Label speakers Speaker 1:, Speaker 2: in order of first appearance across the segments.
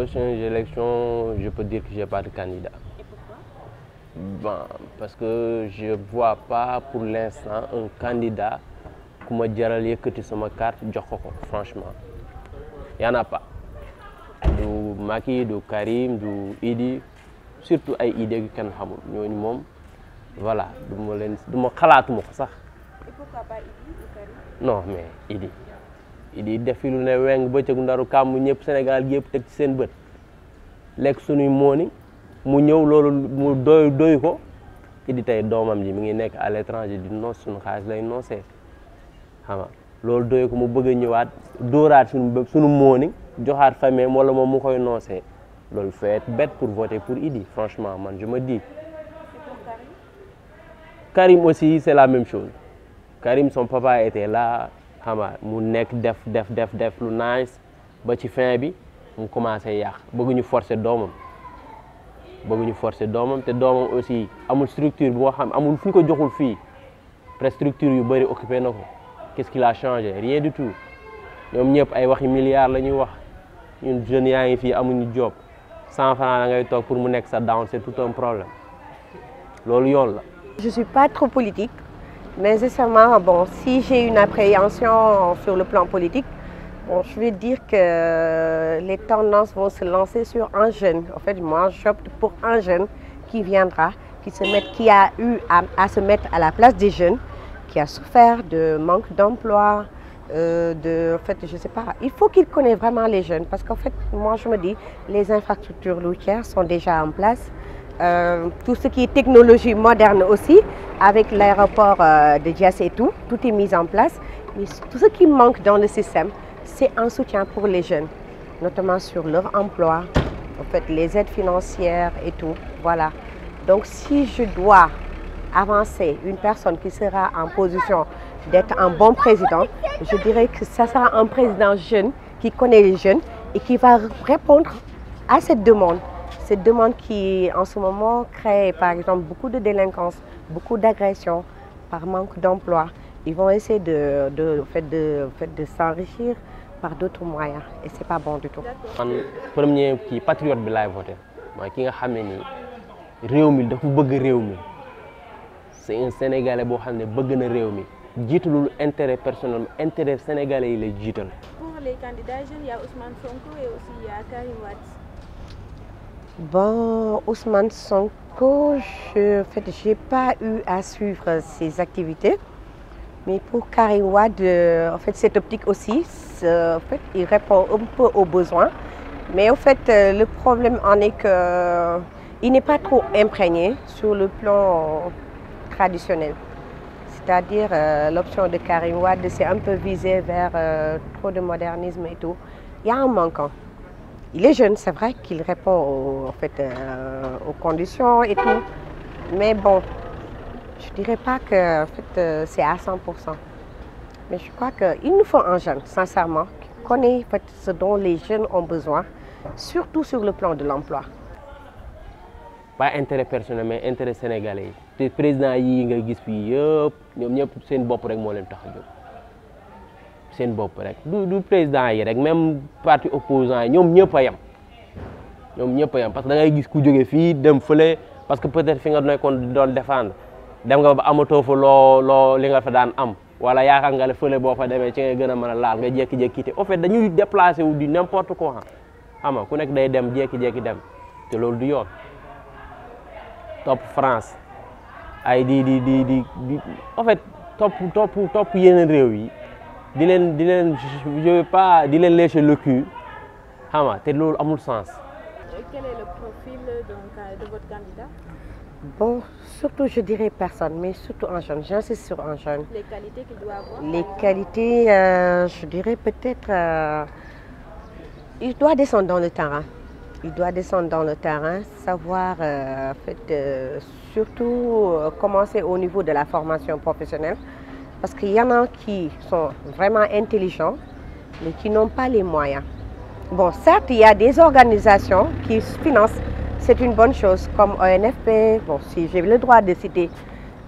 Speaker 1: prochaines élections, je peux dire que j'ai pas de candidat.
Speaker 2: Et pourquoi?
Speaker 1: Bon, parce que je vois pas pour l'instant un candidat qui m'a jaral yëkkati sama carte jox ko franchement. Y en a pas. Du Macky, du Karim, du Idi, surtout ay idée yu kenn xamul ñooñu moom voilà du ma xalaatuma ko sax.
Speaker 2: Et pourquoi pas Idi ou Karim?
Speaker 1: Non mais Idi def fi lu ne weng bëccëgu ndaru kàmm ñëpp Sénégal gi yëpp teg ci seen bët lekk suñuy mooni mu ñëw loolu mu doy ko Idi tey doomam ji mi ngi nekk à l'étranger di noos suñu xaalis lay noosee xam nga loolu doy ko mu bëgg a ñëwaat dóoraat suñu mooni joxaat famille wala moom mu koy noosee loolu faut être bête pour voter pour Idi franchement man je me dis.
Speaker 2: Et pour Karim?
Speaker 1: Karim aussi c'est la même chose Karim son papa était là xam nga mu nekk def lu nice ba ci fin bi mu commencé yàq bëgguñu forcer doomam te doomam aussi amul structure bu nga xam amul fu ñu ko joxul fii presque structure yu bëri occupé na ko qu'est-ce qu'il a changé rien du tout ñoom ñëpp ay waxi milliards la ñuy wax ñun jeunes yaa ngi fii amuñu job 100 francs la ngay toog pour mu nekk sa down c'est tout un problème loolu yoon la.
Speaker 3: Je suis pas trop politique. Mais récemment, bon, si j'ai une appréhension sur le plan politique, bon, je vais dire que les tendances vont se lancer sur un jeune. En fait, moi, j'opte pour un jeune qui viendra, qui a eu à se mettre à la place des jeunes, qui a souffert de manque d'emploi, en fait, je sais pas. Il faut qu'il connaisse vraiment les jeunes parce qu'en fait, moi, je me dis, les infrastructures routières sont déjà en place. Tout ce qui est technologie moderne aussi, avec l'aéroport de Diass et tout est mis en place. Mais tout ce qui manque dans le système, c'est un soutien pour les jeunes, notamment sur leur emploi, en fait, les aides financières et tout. Voilà. Donc, si je dois avancer une personne qui sera en position d'être un bon président, je dirais que ça sera un président jeune qui connaît les jeunes et qui va répondre à cette demande. Cette demande qui, en ce moment, crée, par exemple, beaucoup de délinquance, beaucoup d'agressions par manque d'emploi. Ils vont essayer de s'enrichir par d'autres moyens. Et ce n'est pas bon du tout.
Speaker 1: Man premier kii patriote bi laay voté mooy ki nga xam ne nii réew mi dafa bëgg réew mi c'est un Sénégalais boo xam ne bëgg na réew mi jiitalul intérêt personnel intérêt sénégalais yi lay jiital.
Speaker 2: Pour les candidats jeunes, il y a Ousmane Sonko et aussi il y a Karim Wade.
Speaker 3: Bon, Ousmane Sonko, j'ai pas eu à suivre ses activités. Mais pour Karim Wade, en fait, cette optique aussi, en fait, il répond un peu aux besoins. Mais en fait, le problème en est qu'il n'est pas trop imprégné sur le plan traditionnel. C'est-à-dire, l'option de Karim Wade, c'est un peu visé vers trop de modernisme et tout. Il y a un manquant. Il est jeune, c'est vrai qu'il répond aux conditions et tout. Mais bon, je ne dirais pas que c'est à 100%. Mais je crois qu'il nous faut un jeune, sincèrement, qui connaît ce dont les jeunes ont besoin, surtout sur le plan de l'emploi.
Speaker 1: Pas intérêt personnel, mais intérêt sénégalais. Les présidents yi nga gis fii yëpp ñoom ñëpp seen bopp rek moo leen tax a jóg seen bopp rek du président yi rek même parti opposant yi ñoom ñëpp a yem parce que da ngay gis ku jóge fii dem fële parce que peut-être fi nga nekkoon doon défendre dem nga ba amatoo fa loo li nga fa daan am wala yaakaar nga ne fële boo fa demee ci ngay gën a mën a laal nga jékki-jékki te au fait dañuy déplacé wu du n'importe quoi xam nga ku nekk day dem jékki-jékki dem te loolu du yoon topp France ay di en fait topp yeneen réew yi di leen je veux pas di leen lécher le cul xam nga te loolu amul sens.
Speaker 2: Quel est le profil de votre candidat?
Speaker 3: Bon, surtout je dirais personne, mais surtout un jeune. J'insiste sur un jeune.
Speaker 2: Les qualités qu'il doit avoir?
Speaker 3: Les qualités, je dirais peut-être, il doit descendre dans le terrain. Il doit descendre dans le terrain, savoir surtout commencer au niveau de la formation professionnelle. Parce qu'il y en a qui sont vraiment intelligents, mais qui n'ont pas les moyens. Bon, certes, il y a des organisations qui financent, c'est une bonne chose, comme ONFP, bon, si j'ai le droit de citer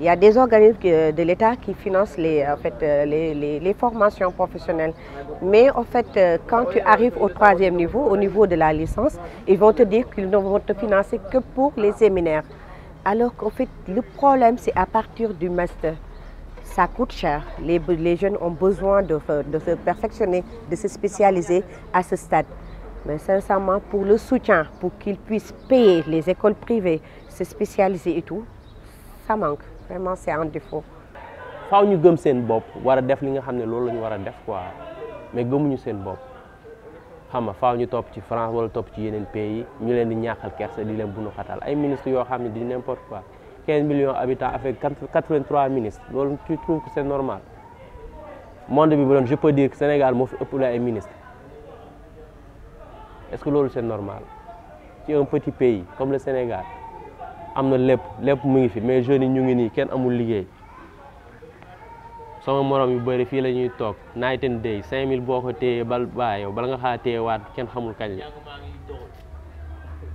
Speaker 3: Il y a des organismes de l'État qui financent les formations professionnelles. Mais en fait, quand tu arrives au 3e niveau, au niveau de la licence, ils vont te dire qu'ils ne vont te financer que pour les séminaires. Alors qu'en fait, le problème, c'est à partir du master. Ça coûte cher. Les jeunes ont besoin de se perfectionner, de se spécialiser à ce stade. Mais sincèrement, pour le soutien, pour qu'ils puissent payer les écoles privées, se spécialiser et tout, ça manque. Vraiment, c'est un défaut.
Speaker 1: faaw ñu gëm seen bopp war a def li nga xam ne loolu la ñu war a def quoi mais gëmuñu seen bopp xam nga faaw ñu topp ci France wala topp ci yeneen pays ñu leen di ñàkkal kersa di leen bunu xatal ay ministres yoo xam ne di n'importe quoi 15 millions d'habitants avec 83 ministres loolu tu trouves que c'est normal monde bi bu doon je peux dire que Sénégal moo fi ëpp la ay ministres est-ce que loolu c'est normal ci un petit pays comme le Sénégal am na lépp mu ngi fi mais jeunes yi ñu ngi nii kenn amul liggéey sama morom yu bëri fii la ñuy toog night and day 5000 boo ko téye bala nga xaa téye waat kenn xamul kañ la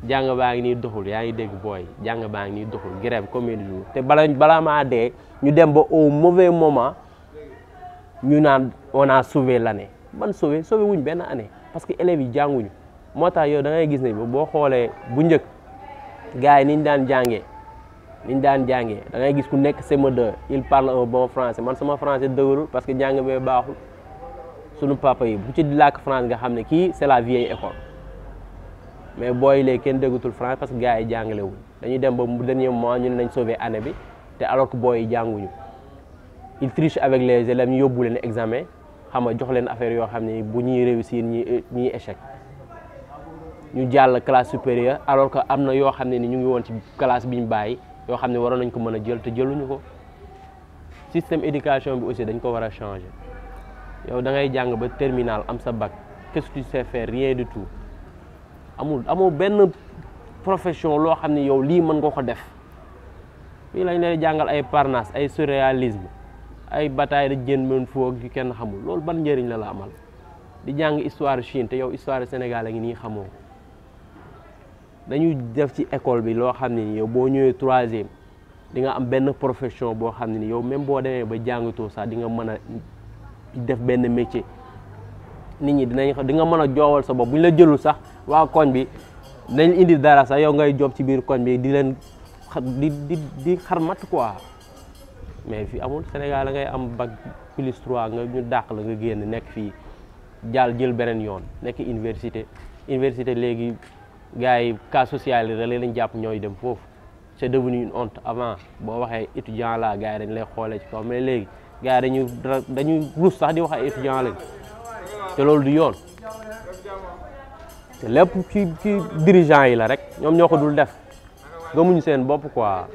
Speaker 1: jàng baa ngi nii doxul yaa ngi dégg booy jàng baa ngi nii doxul grève combien de jours te balaa maa dee ñu dem ba au mauvais moment ñu naan on a sauvé l'année ban sauvé wuñ benn année parce que élèves yi jànguñu moo tax yow da ngay gis ne boo xoolee bu njëkk gars yi niñ daan jàngee da ngay gis ku nekk CM2 il parle un bon français man sama français dëgërul parce que jàng bee baaxul sunu papa yi bu ci làkk France nga xam ne kii c'est la vieille école mais booy léegi kenn déggatul France parce que gars yi jàngalewul dañuy dem ba mu dernier moment ñu ne nañ sauver année bi te alors que booy yi jànguñu il triche avec les élèves ñu yóbbu leen examen xam nga jox leen affaire yoo xam ne bu ñuy réussir ñuy échec ñu jàll classe supérieure alors que am na yoo xam ne ni ñu ngi woon ci classe bi ñu bàyyi yoo xam ne waroon nañ ko mën a jël te jëluñu ko système éducation bi aussi dañ ko war a changer yow da ngay jàng ba terminal am sa bac qu'est-ce que tu sais faire rien du tout amoo benn profession loo xam ne yow lii mën nga ko def fii lañ lay jàngal ay Parnasse ay surréalisme ay bataille de Diène Phu yu kenn xamul loolu ban njëriñ la amal di jàng histoire Chine te yow histoire Sénégal a ngi nii xamoo dañuy def ci école bi loo xam ne ni yow boo ñëwee 3e di nga am benn profession boo xam ne ni yow même boo demee ba jàngatoo sax di nga mën a def benn métier nit ñi di nga mën a joowal sa bopp bu ñu la jëlul sax waa koñ bi dañ indi dara sax yow ngay job ci biir koñ bi di leen di xarmat quoi mais fi amul Sénégal la ngay am bac +3 nga ñu dàq la nga génn nekk fii jël beneen yoon nekk université léegi gars yi cas social yi rek lañ jàpp ñooy dem foofu c'est devenu une honte avant boo waxee étudiant la gars yi dañ lay xoolee ci kaw mais léegi gars yi dañuy rus sax di wax ay étudiant lañ te loolu du yoon te lépp ci dirigeant yi la rek ñoom ñoo ko dul def gëmuñu seen bopp quoi